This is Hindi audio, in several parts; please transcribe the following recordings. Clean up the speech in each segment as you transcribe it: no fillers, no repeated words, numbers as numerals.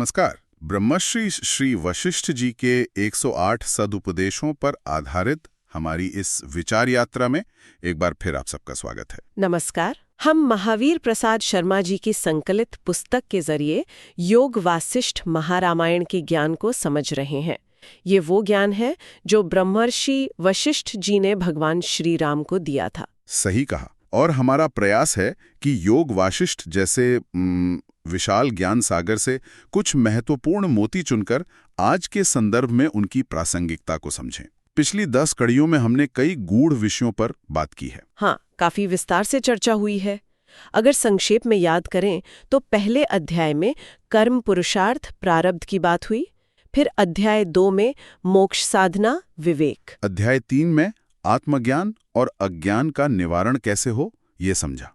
नमस्कार। ब्रह्मश्री श्री वशिष्ठ जी के 108 सदुपदेशों पर आधारित हमारी इस विचार यात्रा में एक बार फिर आप सबका स्वागत है। नमस्कार। हम महावीर प्रसाद शर्मा जी की संकलित पुस्तक के जरिए योग वासिष्ठ महारामायण के ज्ञान को समझ रहे हैं। ये वो ज्ञान है जो ब्रह्मर्षि वशिष्ठ जी ने भगवान श्री राम को दिया था। सही कहा। और हमारा प्रयास है कि योग वासिष्ठ जैसे विशाल ज्ञान सागर से कुछ महत्वपूर्ण मोती चुनकर आज के संदर्भ में उनकी प्रासंगिकता को समझें। पिछली 10 कड़ियों में हमने कई गूढ़ विषयों पर बात की है। हाँ, काफी विस्तार से चर्चा हुई है। अगर संक्षेप में याद करें तो पहले अध्याय में कर्म पुरुषार्थ प्रारब्ध की बात हुई, फिर अध्याय 2 में मोक्ष साधना विवेक, अध्याय 3 में आत्मज्ञान और अज्ञान का निवारण कैसे हो ये समझा,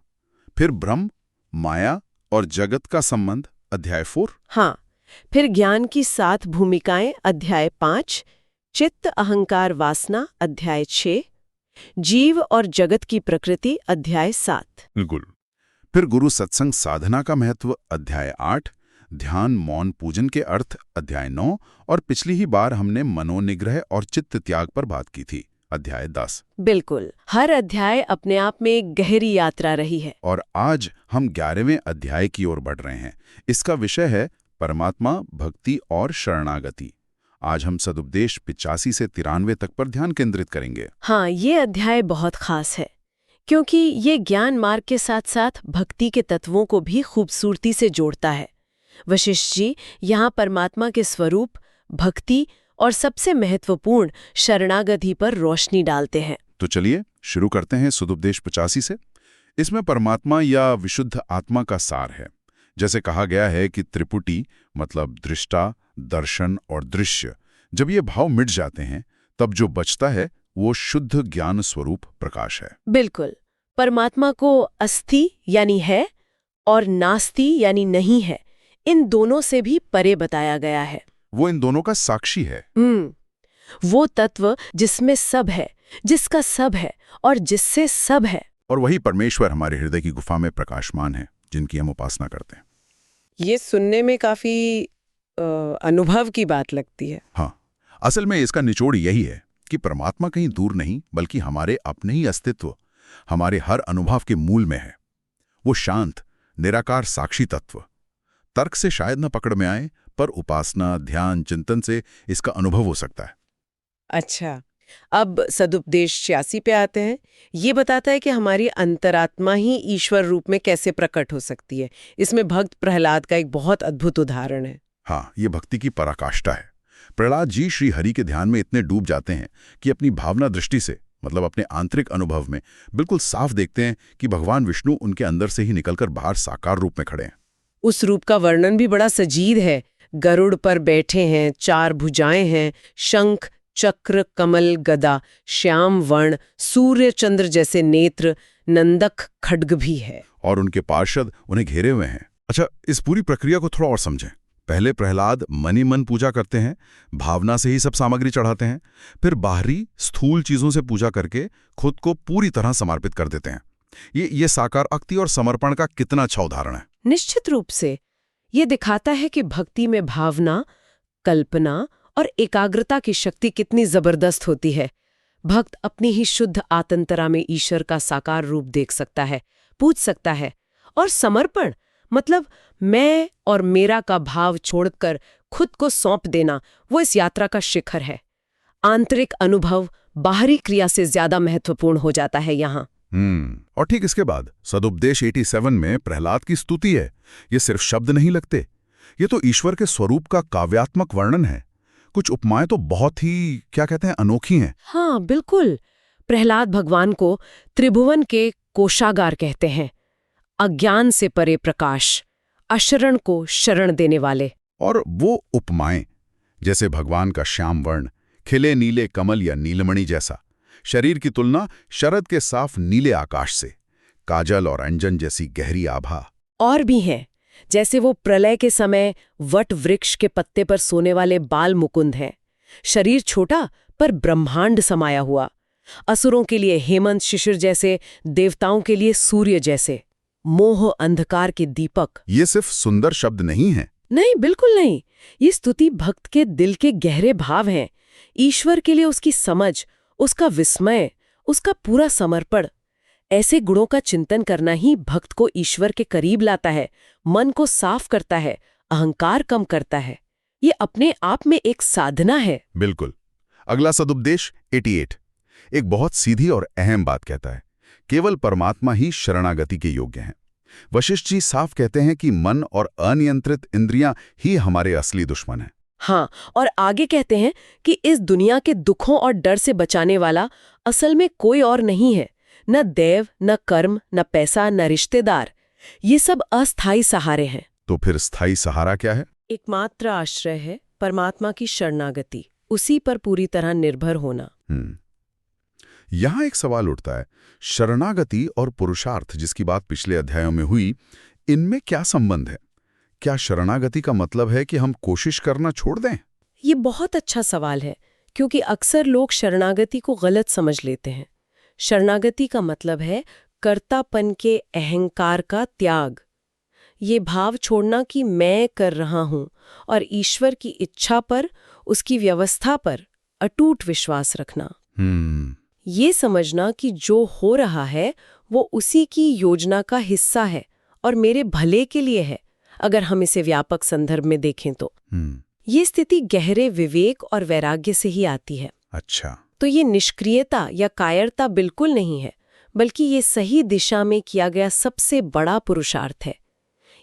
फिर ब्रह्म माया और जगत का संबंध अध्याय 4। हाँ, फिर ज्ञान की 7 भूमिकाएं अध्याय 5, चित्त अहंकार वासना अध्याय 6, जीव और जगत की प्रकृति अध्याय 7। बिल्कुल। फिर गुरु सत्संग साधना का महत्व अध्याय 8, ध्यान मौन पूजन के अर्थ अध्याय 9 और पिछली ही बार हमने मनोनिग्रह और चित्त त्याग पर बात की थी अध्याय 10। बिल्कुल, हर अध्याय अपने आप में एक गहरी यात्रा रही है। और आज हम 11वें अध्याय की ओर बढ़ रहे हैं। इसका विषय है परमात्मा, भक्ति और शरणागति। आज हम सदुपदेश 85 से 93 तक पर ध्यान केंद्रित करेंगे। हाँ, ये अध्याय बहुत खास है क्योंकि ये ज्ञान मार्ग के साथ साथ भक्ति के तत्वों को भी खूबसूरती से जोड़ता है। वशिष्ठ जी यहाँ परमात्मा के स्वरूप, भक्ति और सबसे महत्वपूर्ण शरणागति पर रोशनी डालते हैं। तो चलिए शुरू करते हैं सदुपदेश 85 से। इसमें परमात्मा या विशुद्ध आत्मा का सार है। जैसे कहा गया है कि त्रिपुटी मतलब दृष्टा, दर्शन और दृश्य, जब ये भाव मिट जाते हैं तब जो बचता है वो शुद्ध ज्ञान स्वरूप प्रकाश है। बिल्कुल, परमात्मा को अस्थि यानी है और नास्ति यानी नहीं है, इन दोनों से भी परे बताया गया है। वो इन दोनों का साक्षी है। वो तत्व जिसमें सब है, जिसका सब है और जिससे सब है। और वही परमेश्वर हमारे हृदय की गुफा में प्रकाशमान है, जिनकी हम उपासना करते हैं। ये सुनने में काफी अनुभव की बात लगती है। हाँ, असल में इसका निचोड़ यही है कि परमात्मा कहीं दूर नहीं बल्कि हमारे अपने ही अस्तित्व, हमारे हर अनुभव के मूल में है। वो शांत निराकार साक्षी तत्व। तर्क से शायद न पकड़ में आए, पर उपासना, ध्यान, चिंतन से इसका अनुभव हो सकता है। अच्छा, अब सदुपदेश 86 पे आते हैं। ये बताता है कि हमारी अंतरात्मा ही ईश्वर रूप में कैसे प्रकट हो सकती है। इसमें भक्त प्रहलाद का एक बहुत अद्भुत उदाहरण है। हाँ, ये भक्ति की पराकाष्ठा है। प्रहलाद जी श्री हरि के ध्यान में इतने डूब जाते हैं कि अपनी भावना दृष्टि से, मतलब अपने आंतरिक अनुभव में, बिल्कुल साफ देखते हैं कि भगवान विष्णु उनके अंदर से ही निकलकर बाहर साकार रूप में खड़े हैं। उस रूप का वर्णन भी बड़ा सजीद है। गरुड़ पर बैठे हैं, 4 भुजाएं हैं, शंख चक्र कमल गदा, श्याम वर्ण, सूर्य चंद्र जैसे नेत्र, नंदक खड्ग भी है और उनके पार्षद उन्हें घेरे हुए हैं। अच्छा, इस पूरी प्रक्रिया को थोड़ा और समझें। पहले प्रहलाद मन ही मन पूजा करते हैं, भावना से ही सब सामग्री चढ़ाते हैं। फिर बाहरी स्थूल चीजों से पूजा करके खुद को पूरी तरह समर्पित कर देते हैं। ये साकार अक्ति और समर्पण का कितना अच्छा उदाहरण है। निश्चित रूप से ये दिखाता है कि भक्ति में भावना, कल्पना और एकाग्रता की शक्ति कितनी जबरदस्त होती है। भक्त अपनी ही शुद्ध आतंतरा में ईश्वर का साकार रूप देख सकता है, पूछ सकता है। और समर्पण मतलब मैं और मेरा का भाव छोड़कर खुद को सौंप देना, वो इस यात्रा का शिखर है। आंतरिक अनुभव बाहरी क्रिया से ज्यादा महत्वपूर्ण हो जाता है यहाँ। और ठीक इसके बाद सदुपदेश 87 में प्रहलाद की स्तुति है। ये सिर्फ शब्द नहीं लगते, ये तो ईश्वर के स्वरूप का काव्यात्मक वर्णन है। कुछ उपमाएं तो बहुत ही, क्या कहते हैं, अनोखी हैं। हाँ बिल्कुल, प्रहलाद भगवान को त्रिभुवन के कोषागार कहते हैं, अज्ञान से परे प्रकाश, अशरण को शरण देने वाले। और वो उपमाएं जैसे भगवान का श्याम वर्ण, खिले नीले कमल या नीलमणि जैसा, शरीर की तुलना शरद के साफ नीले आकाश से, काजल और अंजन जैसी गहरी आभा। और भी हैं, जैसे वो प्रलय के समय वट वृक्ष के पत्ते पर सोने वाले बाल मुकुंद हैं। शरीर छोटा पर ब्रह्मांड समाया हुआ। असुरों के लिए हेमंत शिशिर जैसे, देवताओं के लिए सूर्य जैसे। मोह अंधकार के दीपक। ये सिर्फ सुंदर शब्द नहीं है, नहीं, बिल्कुल नहीं। ये स्तुति भक्त के दिल के गहरे भाव हैं। ईश्वर के लिए उसकी समझ, उसका विस्मय, उसका पूरा समर्पण। ऐसे गुणों का चिंतन करना ही भक्त को ईश्वर के करीब लाता है, मन को साफ करता है, अहंकार कम करता है। ये अपने आप में एक साधना है। बिल्कुल। अगला सदुपदेश 88 एक बहुत सीधी और अहम बात कहता है, केवल परमात्मा ही शरणागति के योग्य हैं। वशिष्ठ जी साफ कहते हैं कि मन और अनियंत्रित इंद्रियां ही हमारे असली दुश्मन हैं। हाँ, और आगे कहते हैं कि इस दुनिया के दुखों और डर से बचाने वाला असल में कोई और नहीं है। न देव, न कर्म, न पैसा, न रिश्तेदार। ये सब अस्थायी सहारे हैं। तो फिर स्थायी सहारा क्या है? एकमात्र आश्रय है परमात्मा की शरणागति, उसी पर पूरी तरह निर्भर होना। यहां एक सवाल उठता है, शरणागति और पुरुषार्थ जिसकी बात पिछले अध्यायों में हुई, इनमें क्या संबंध है? क्या शरणागति का मतलब है कि हम कोशिश करना छोड़ दें? ये बहुत अच्छा सवाल है, क्योंकि अक्सर लोग शरणागति को गलत समझ लेते हैं। शरणागति का मतलब है कर्तापन के अहंकार का त्याग। ये भाव छोड़ना कि मैं कर रहा हूं और ईश्वर की इच्छा पर, उसकी व्यवस्था पर अटूट विश्वास रखना। ये समझना कि जो हो रहा है वो उसी की योजना का हिस्सा है और मेरे भले के लिए है, अगर हम इसे व्यापक संदर्भ में देखें तो। ये स्थिति गहरे विवेक और वैराग्य से ही आती है। अच्छा। तो ये निष्क्रियता या कायरता बिल्कुल नहीं है, बल्कि ये सही दिशा में किया गया सबसे बड़ा पुरुषार्थ है।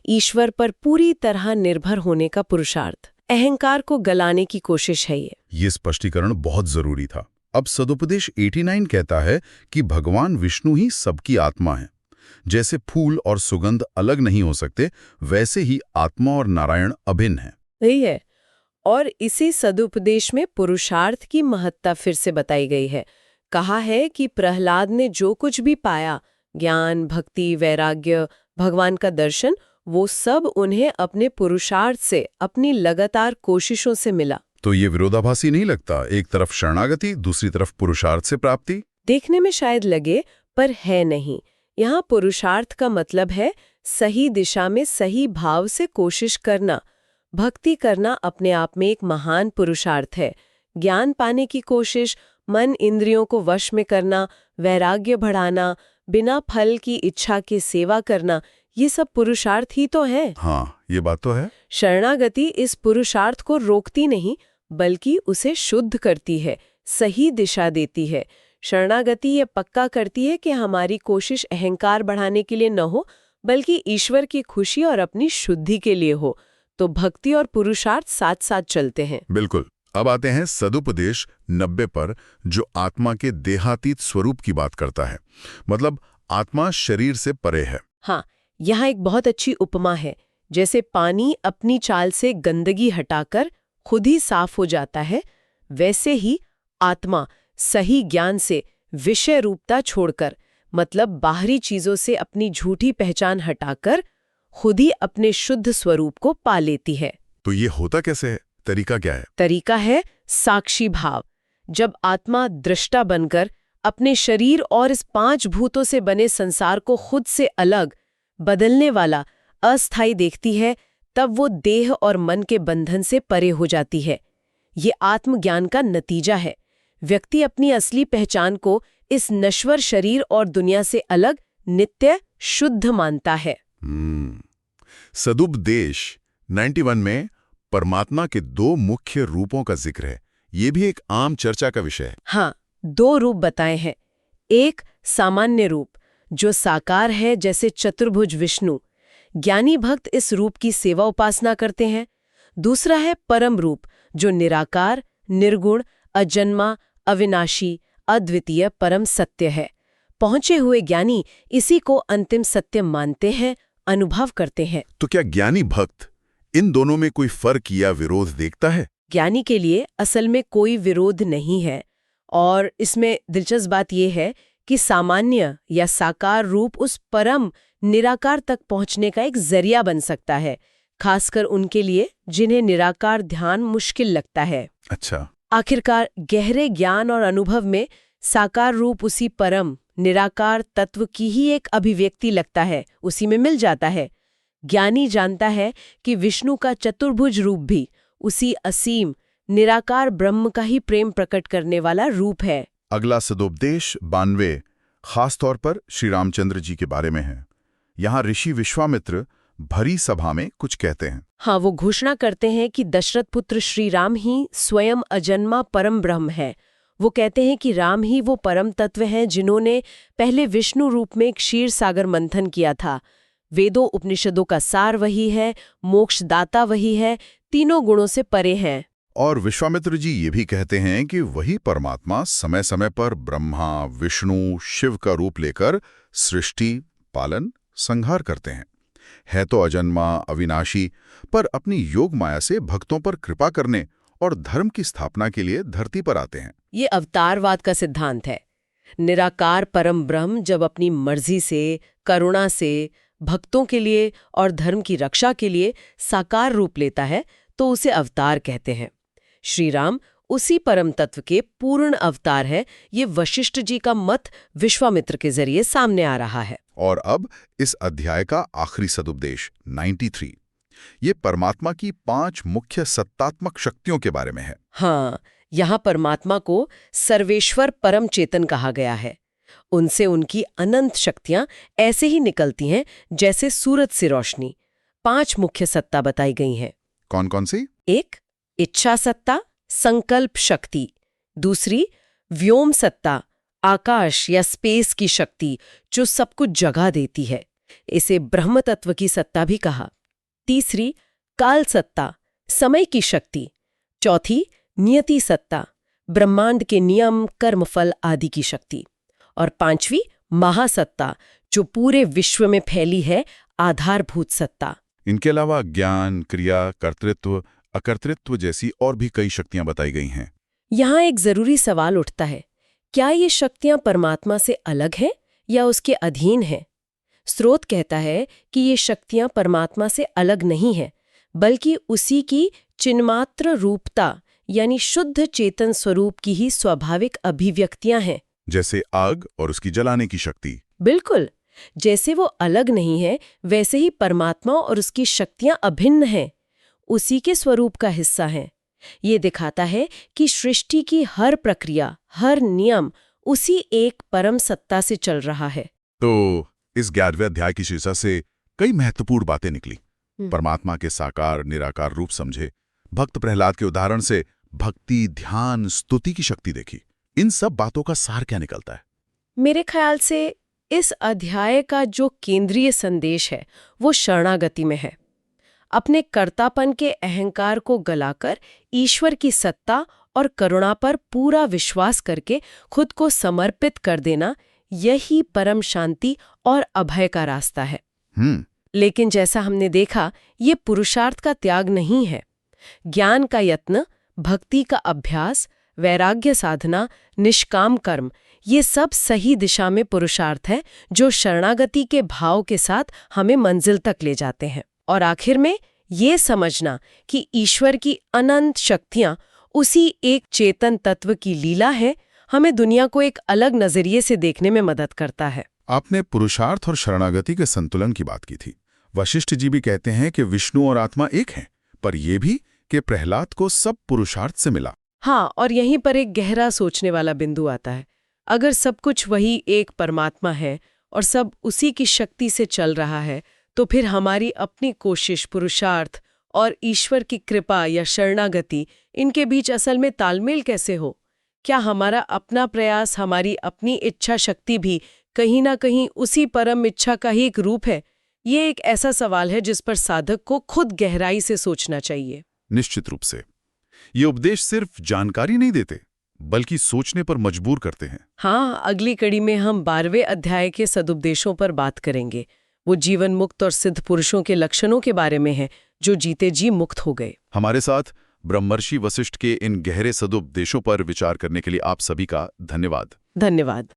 ईश्वर पर पूरी तरह निर्भर होने का पुरुषार्थ, अहंकार को गलाने की कोशिश है ये स्पष्टीकरण बहुत जरूरी था। अब सदुपदेश 89 कहता है कि भगवान विष्णु ही सबकी आत्मा है। जैसे फूल और सुगंध अलग नहीं हो सकते, वैसे ही आत्मा और नारायण अभिन्न है। यही है। और इसी सदुपदेश में पुरुषार्थ की महत्ता फिर से बताई गई है। कहा है कि प्रहलाद ने जो कुछ भी पाया, ज्ञान, भक्ति, वैराग्य, भगवान का दर्शन, वो सब उन्हें अपने पुरुषार्थ से, अपनी लगातार कोशिशों से मिला। तो ये विरोधाभासी नहीं लगता? एक तरफ शरणागति, दूसरी तरफ पुरुषार्थ से प्राप्ति। देखने में शायद लगे, पर है नहीं। यहाँ पुरुषार्थ का मतलब है सही दिशा में सही भाव से कोशिश करना। भक्ति करना अपने आप में एक महान पुरुषार्थ है। ज्ञान पाने की कोशिश, मन इंद्रियों को वश में करना, वैराग्य बढ़ाना, बिना फल की इच्छा की सेवा करना, ये सब पुरुषार्थ ही तो है। हाँ, ये बात तो है। शरणागति इस पुरुषार्थ को रोकती नहीं, बल्कि उसे शुद्ध करती है, सही दिशा देती है। शरणागति ये पक्का करती है कि हमारी कोशिश अहंकार बढ़ाने के लिए न हो, बल्कि ईश्वर की खुशी और अपनी शुद्धि के लिए हो। तो भक्ति और पुरुषार्थ साथ साथ चलते हैं। बिल्कुल। अब आते हैं सदुपदेश 90 पर, जो आत्मा के देहातीत स्वरूप की बात करता है। मतलब आत्मा शरीर से परे है। हाँ, यहाँ एक बहुत अच्छी उपमा है। जैसे पानी अपनी चाल से गंदगी हटाकर खुद ही साफ हो जाता है, वैसे ही आत्मा सही ज्ञान से विषय रूपता छोड़कर, मतलब बाहरी चीजों से अपनी झूठी पहचान हटाकर खुद ही अपने शुद्ध स्वरूप को पा लेती है। तो ये होता कैसे है? तरीका क्या है? तरीका है साक्षी भाव। जब आत्मा दृष्टा बनकर अपने शरीर और इस 5 भूतों से बने संसार को खुद से अलग, बदलने वाला, अस्थायी देखती है, तब वो देह और मन के बंधन से परे हो जाती है। ये आत्मज्ञान का नतीजा है। व्यक्ति अपनी असली पहचान को इस नश्वर शरीर और दुनिया से अलग, नित्य, शुद्ध मानता है। सदुपदेश 91 में परमात्मा के 2 मुख्य रूपों का जिक्र है। ये भी एक आम चर्चा का विषय है। हाँ, 2 रूप बताए हैं। एक सामान्य रूप, जो साकार है, जैसे चतुर्भुज विष्णु। ज्ञानी भक्त इस रूप की सेवा उपासना करते हैं। दूसरा है परम रूप, जो निराकार, निर्गुण, अजन्मा, अविनाशी, अद्वितीय परम सत्य है। पहुंचे हुए ज्ञानी इसी को अंतिम सत्य मानते हैं, अनुभव करते हैं। तो क्या ज्ञानी भक्त इन दोनों में कोई फर्क या विरोध देखता है? ज्ञानी के लिए असल में कोई विरोध नहीं है। और इसमें दिलचस्प बात यह है कि सामान्य या साकार रूप उस परम निराकार तक पहुंचने का एक जरिया बन सकता है, खासकर उनके लिए जिन्हें निराकार ध्यान मुश्किल लगता है। अच्छा। आखिरकार गहरे ज्ञान और अनुभव में साकार रूप उसी परम निराकार तत्व की ही एक अभिव्यक्ति लगता है, उसी में मिल जाता है। ज्ञानी जानता है कि विष्णु का चतुर्भुज रूप भी उसी असीम निराकार ब्रह्म का ही प्रेम प्रकट करने वाला रूप है। अगला सदोपदेश 92 खास तौर पर श्री रामचंद्र जी के बारे में है। यहाँ ऋषि विश्वामित्र भरी सभा में कुछ कहते हैं। हाँ, वो घोषणा करते हैं कि दशरथ पुत्र श्री राम ही स्वयं अजन्मा परम ब्रह्म है। वो कहते हैं कि राम ही वो परम तत्व हैं जिन्होंने पहले विष्णु रूप में क्षीर सागर मंथन किया था। वेदों उपनिषदों का सार वही है, मोक्षदाता वही है, तीनों गुणों से परे हैं। और विश्वामित्र जी ये भी कहते हैं कि वही परमात्मा समय समय पर ब्रह्मा, विष्णु, शिव का रूप लेकर सृष्टि, पालन, संहार करते हैं। है तो अजन्मा, अविनाशी, पर अपनी योग माया से भक्तों पर कृपा करने और धर्म की स्थापना के लिए धरती पर आते हैं। ये अवतारवाद का सिद्धांत है। निराकार परम ब्रह्म जब अपनी मर्जी से, करुणा से भक्तों के लिए और धर्म की रक्षा के लिए साकार रूप लेता है तो उसे अवतार कहते हैं। श्री राम उसी परम तत्व के पूर्ण अवतार है। ये वशिष्ठ जी का मत विश्वामित्र के जरिए सामने आ रहा है। और अब इस अध्याय का आखिरी सदुपदेश 93, ये परमात्मा की 5 मुख्य सत्तात्मक शक्तियों के बारे में है। हाँ, यहाँ परमात्मा को सर्वेश्वर परम चेतन कहा गया है। उनसे उनकी अनंत शक्तियां ऐसे ही निकलती हैं जैसे सूरज से रोशनी। 5 मुख्य सत्ता बताई गई हैं। कौन कौन सी? 1 इच्छा सत्ता, संकल्प शक्ति। दूसरी व्योम सत्ता, आकाश या स्पेस की शक्ति जो सब कुछ जगा देती है। इसे ब्रह्म तत्व की सत्ता भी कहा। तीसरी काल सत्ता, समय की शक्ति। चौथी नियति सत्ता, ब्रह्मांड के नियम, कर्मफल आदि की शक्ति। और 5वीं महासत्ता, जो पूरे विश्व में फैली है, आधारभूत सत्ता। इनके अलावा ज्ञान, क्रिया, कर्तृत्व, अकर्तृत्व जैसी और भी कई शक्तियां बताई गई हैं। यहाँ एक जरूरी सवाल उठता है, क्या ये शक्तियां परमात्मा से अलग हैं या उसके अधीन हैं? स्रोत कहता है कि ये शक्तियां परमात्मा से अलग नहीं हैं, बल्कि उसी की चिन्मात्र रूपता यानी शुद्ध चेतन स्वरूप की ही स्वाभाविक अभिव्यक्तियां हैं। जैसे आग और उसकी जलाने की शक्ति। बिल्कुल, जैसे वो अलग नहीं है, वैसे ही परमात्मा और उसकी शक्तियां अभिन्न हैं, उसी के स्वरूप का हिस्सा हैं। ये दिखाता है कि सृष्टि की हर प्रक्रिया, हर नियम उसी एक परम सत्ता से चल रहा है। तो इस 11वें अध्याय की शीर्षक से कई महत्वपूर्ण बातें निकली। परमात्मा के साकार निराकार रूप समझे, भक्त प्रहलाद के उदाहरण से भक्ति, ध्यान, स्तुति की शक्ति देखी। इन सब बातों का सार क्या निकलता है? मेरे ख्याल से इस अध्याय का जो केंद्रीय संदेश है वो शरणागति में है। अपने कर्तापन के अहंकार को गलाकर ईश्वर की सत्ता और करुणा पर पूरा विश्वास करके खुद को समर्पित कर देना, यही परम शांति और अभय का रास्ता है। लेकिन जैसा हमने देखा, ये पुरुषार्थ का त्याग नहीं है। ज्ञान का यत्न, भक्ति का अभ्यास, वैराग्य साधना, निष्काम कर्म, ये सब सही दिशा में पुरुषार्थ है जो शरणागति के भाव के साथ हमें मंजिल तक ले जाते हैं। और आखिर में ये समझना कि ईश्वर की अनंत शक्तियां उसी एक चेतन तत्व की लीला है, हमें दुनिया को एक अलग नजरिए से देखने में मदद करता है। आपने पुरुषार्थ और शरणागति के संतुलन की बात की थी। वशिष्ठ जी भी कहते हैं कि विष्णु और आत्मा एक हैं, पर यह भी कि प्रहलाद को सब पुरुषार्थ से मिला। हाँ, और यहीं पर एक गहरा सोचने वाला बिंदु आता है। अगर सब कुछ वही एक परमात्मा है और सब उसी की शक्ति से चल रहा है, तो फिर हमारी अपनी कोशिश, पुरुषार्थ और ईश्वर की कृपा या शरणागति, इनके बीच असल में तालमेल कैसे हो? क्या हमारा अपना प्रयास, हमारी अपनी इच्छा शक्ति भी कहीं ना कहीं उसी परम इच्छा का ही एक रूप है? ये एक ऐसा सवाल है जिस पर साधक को खुद गहराई से सोचना चाहिए। निश्चित रूप से ये उपदेश सिर्फ जानकारी नहीं देते, बल्कि सोचने पर मजबूर करते हैं। हाँ, अगली कड़ी में हम 12वें अध्याय के सदुपदेशों पर बात करेंगे। वो जीवन मुक्त और सिद्ध पुरुषों के लक्षणों के बारे में है जो जीते जी मुक्त हो गए। हमारे साथ ब्रह्मर्षि वशिष्ठ के इन गहरे सदुपदेशों पर विचार करने के लिए आप सभी का धन्यवाद। धन्यवाद।